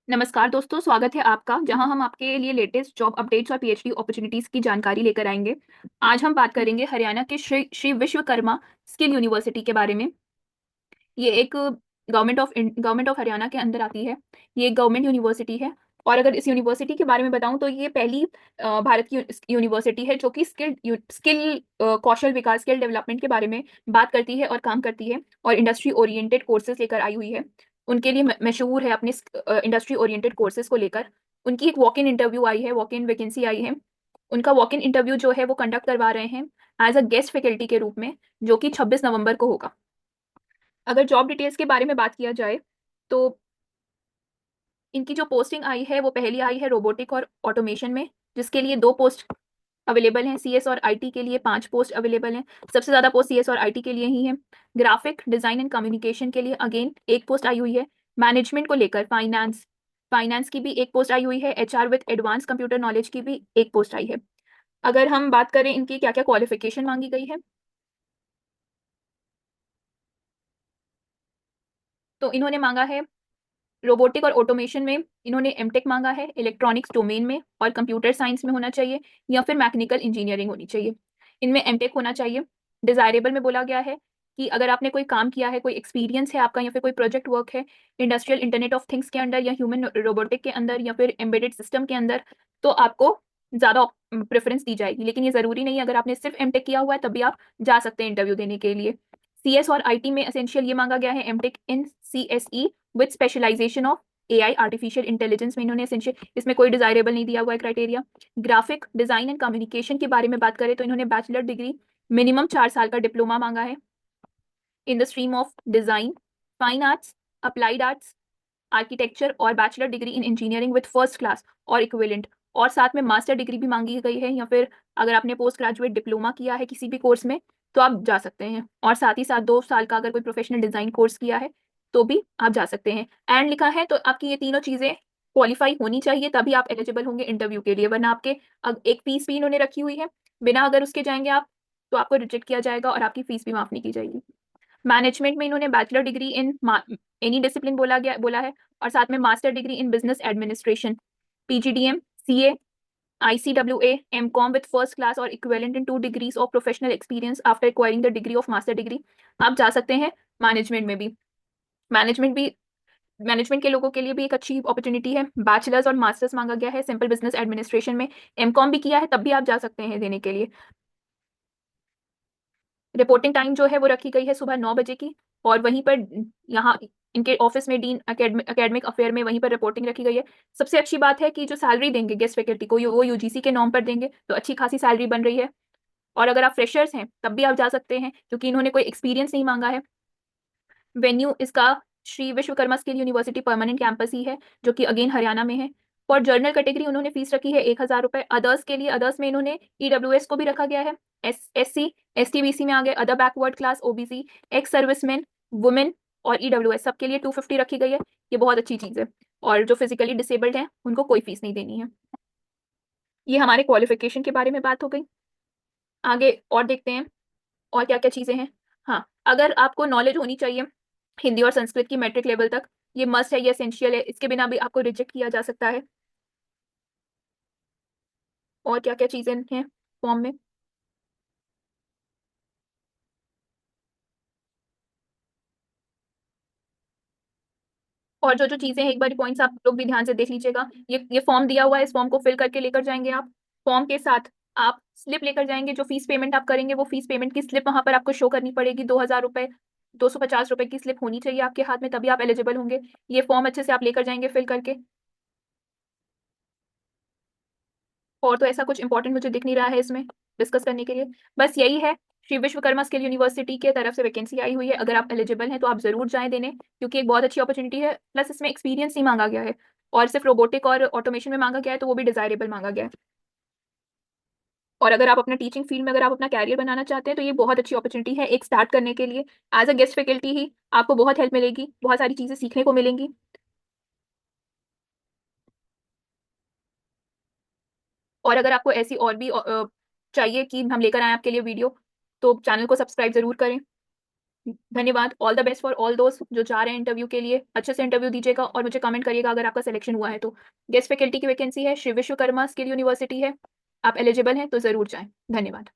नमस्कार दोस्तों, स्वागत है आपका, जहां हम आपके लिए लेटेस्ट जॉब अपडेट्स और पीएचडी अपॉर्चुनिटीज की जानकारी लेकर आएंगे। आज हम बात करेंगे हरियाणा के श्री श्री विश्वकर्मा स्किल यूनिवर्सिटी के बारे में। ये एक गवर्नमेंट ऑफ हरियाणा के अंदर आती है। ये एक गवर्नमेंट यूनिवर्सिटी है। और अगर इस यूनिवर्सिटी के बारे में बताऊं तो ये पहली भारत की यूनिवर्सिटी है जो कि स्किल कौशल विकास, स्किल डेवलपमेंट के बारे में बात करती है और काम करती है, और इंडस्ट्री ओरिएंटेड कोर्सेज लेकर आई हुई है। उनके लिए मशहूर है अपने इंडस्ट्री ओरिएंटेड कोर्सेज को लेकर। उनकी एक वॉक इन इंटरव्यू आई है, वॉक इन वैकेंसी आई है। उनका वॉक इन इंटरव्यू जो है वो कंडक्ट करवा रहे हैं एज अ गेस्ट फैकल्टी के रूप में, जो कि 26 नवंबर को होगा। अगर जॉब डिटेल्स के बारे में बात किया जाए तो इनकी जो पोस्टिंग आई है वो पहली आई है रोबोटिक और ऑटोमेशन में, जिसके लिए 2 पोस्ट अवेलेबल हैं। सीएस और आईटी के लिए 5 पोस्ट अवेलेबल हैं। सबसे ज़्यादा पोस्ट सीएस और आईटी के लिए ही है। ग्राफिक डिज़ाइन एंड कम्युनिकेशन के लिए अगेन 1 पोस्ट आई हुई है। मैनेजमेंट को लेकर फाइनेंस फाइनेंस की भी 1 पोस्ट आई हुई है। HR with advance computer knowledge की भी 1 पोस्ट आई है। अगर हम बात करें इनकी क्या क्या क्वालिफिकेशन मांगी गई है, तो इन्होंने मांगा है रोबोटिक और ऑटोमेशन में, इन्होंने एमटेक मांगा है। इलेक्ट्रॉनिक्स डोमेन में और कंप्यूटर साइंस में होना चाहिए, या फिर मैकेनिकल इंजीनियरिंग होनी चाहिए। इनमें एमटेक होना चाहिए। डिजायरेबल में बोला गया है कि अगर आपने कोई काम किया है, कोई एक्सपीरियंस है आपका, या फिर कोई प्रोजेक्ट वर्क है इंडस्ट्रियल इंटरनेट ऑफ थिंग्स के अंदर, या ह्यूमन रोबोटिक के अंदर, या फिर एम्बेडेड सिस्टम के अंदर, तो आपको ज़्यादा प्रेफरेंस दी जाएगी। लेकिन ये ज़रूरी नहीं है, अगर आपने सिर्फ एमटेक किया हुआ है तभी आप जा सकते हैं इंटरव्यू देने के लिए। सीएस और आईटी में एसेंशियल ये मांगा गया है MTech in CSE with specialisation of AI, artificial intelligence में इन्होंने एसेंशियल, इसमें कोई डिजायरेबल नहीं दिया हुआ है criteria. Graphic design and communication के बारे में बात करें तो इन्होंने बैचलर डिग्री, मिनिमम 4 साल का डिप्लोमा मांगा है in the stream of design, fine arts, applied arts, architecture, और bachelor degree in engineering with first class और इक्विवेलेंट। और साथ में मास्टर डिग्री भी मांगी गई है, या फिर अगर आपने पोस्ट ग्रेजुएट डिप्लोमा किया है किसी भी कोर्स में तो आप जा सकते हैं। और साथ ही साथ 2 साल का अगर कोई प्रोफेशनल डिजाइन कोर्स किया है तो भी आप जा सकते हैं। एंड लिखा है तो आपकी ये तीनों चीजें क्वालिफाई होनी चाहिए, तभी आप एलिजिबल होंगे इंटरव्यू के लिए, वरना आपके एक फीस भी इन्होंने रखी हुई है। बिना अगर उसके जाएंगे आप तो आपको रिजेक्ट किया जाएगा और आपकी फीस भी माफ नहीं की जाएगी। मैनेजमेंट में इन्होंने bachelor degree in any discipline बोला है, और साथ में master degree in business administration, PGDM, CA, ICWA, MCom with first class और equivalent in 2 degrees of professional experience after acquiring the degree of master degree. आप जा सकते हैं मैनेजमेंट में भी। मैनेजमेंट भी मैनेजमेंट के लोगों के लिए भी एक अच्छी अपॉर्चुनिटी है। बैचलर्स और मास्टर्स मांगा गया है सिंपल बिजनेस एडमिनिस्ट्रेशन में। एमकॉम भी किया है तब भी आप जा सकते हैं देने के लिए। रिपोर्टिंग टाइम जो है वो रखी गई है सुबह 9 बजे की, और वहीं पर यहाँ इनके ऑफिस में डीन एकेडमिक अफेयर में वहीं पर रिपोर्टिंग रखी गई है। सबसे अच्छी बात है कि जो सैलरी देंगे गेस्ट फैकल्टी को वो यूजीसी के नॉर्म पर देंगे, तो अच्छी खासी सैलरी बन रही है। और अगर आप फ्रेशर्स हैं तब भी आप जा सकते हैं, क्योंकि इन्होंने कोई एक्सपीरियंस नहीं मांगा है। वेन्यू इसका Shri Vishwakarma skill university permanent campus ही है, जो कि अगेन हरियाणा में है। फॉर जर्नल कैटेगरी उन्होंने फीस रखी है 1,000 रुपए। अदर्स के लिए, अदर्स में इन्होंने ईडब्ल्यूएस को भी रखा गया है। एससी, एसटीबीसी में आ गए, other backward class, OBC, ex serviceman, women और ईडब्ल्यूएस, सबके लिए 250 रखी गई है। ये बहुत अच्छी चीज़ है। और जो फिजिकली डिसेबल्ड हैं उनको कोई फीस नहीं देनी है। ये हमारे क्वालिफिकेशन के बारे में बात हो गई। आगे और देखते हैं और क्या क्या चीज़ें हैं। हाँ, अगर आपको नॉलेज होनी चाहिए हिंदी और संस्कृत की मैट्रिक लेवल तक, ये मस्ट है, ये एसेंशियल है, इसके बिना भी आपको रिजेक्ट किया जा सकता है। और क्या क्या चीज़ें हैं फॉर्म में। और जो जो चीज़ें हैं एक बार पॉइंट्स आप लोग भी ध्यान से देख लीजिएगा। ये फॉर्म दिया हुआ है, इस फॉर्म को फिल करके लेकर जाएंगे आप। फॉर्म के साथ आप स्लिप लेकर जाएंगे, जो फीस पेमेंट आप करेंगे वो फीस पेमेंट की स्लिप वहां पर आपको शो करनी पड़ेगी। 2,000 रुपये, 250 रुपये की स्लिप होनी चाहिए आपके हाथ में, तभी आप एलिजिबल होंगे। ये फॉर्म अच्छे से आप लेकर जाएंगे फिल करके। और तो ऐसा कुछ इंपॉर्टेंट मुझे दिख नहीं रहा है इसमें डिस्कस करने के लिए। बस यही है, श्री विश्वकर्मा स्किल यूनिवर्सिटी के तरफ से वैकेंसी आई हुई है। अगर आप एलिजिबल हैं तो आप जरूर जाएं देने, क्योंकि एक बहुत अच्छी अपॉर्चुनिटी है। प्लस इसमें एक्सपीरियंस नहीं मांगा गया है, और सिर्फ रोबोटिक और ऑटोमेशन में मांगा गया है, तो वो भी डिजायरेबल मांगा गया है। और अगर आप अपना टीचिंग फील्ड में अगर आप अपना कैरियर बनाना चाहते हैं तो ये बहुत अच्छी अपॉर्चुनिटी है एक स्टार्ट करने के लिए। एज अ गेस्ट फैकल्टी ही आपको बहुत हेल्प मिलेगी, बहुत सारी चीज़ें सीखने को मिलेंगी। और अगर आपको ऐसी और भी चाहिए कि हम लेकर आए आपके लिए वीडियो, तो चैनल को सब्सक्राइब जरूर करें। धन्यवाद। All the best for all दोस्त जो जा रहे हैं इंटरव्यू के लिए। अच्छे से इंटरव्यू दीजिएगा और मुझे कमेंट करिएगा अगर आपका सिलेक्शन हुआ है तो। गेस्ट फैकल्टी की वैकेंसी है, श्री विश्वकर्मा स्किल यूनिवर्सिटी है। आप एलिजिबल हैं तो ज़रूर जाएँ। धन्यवाद।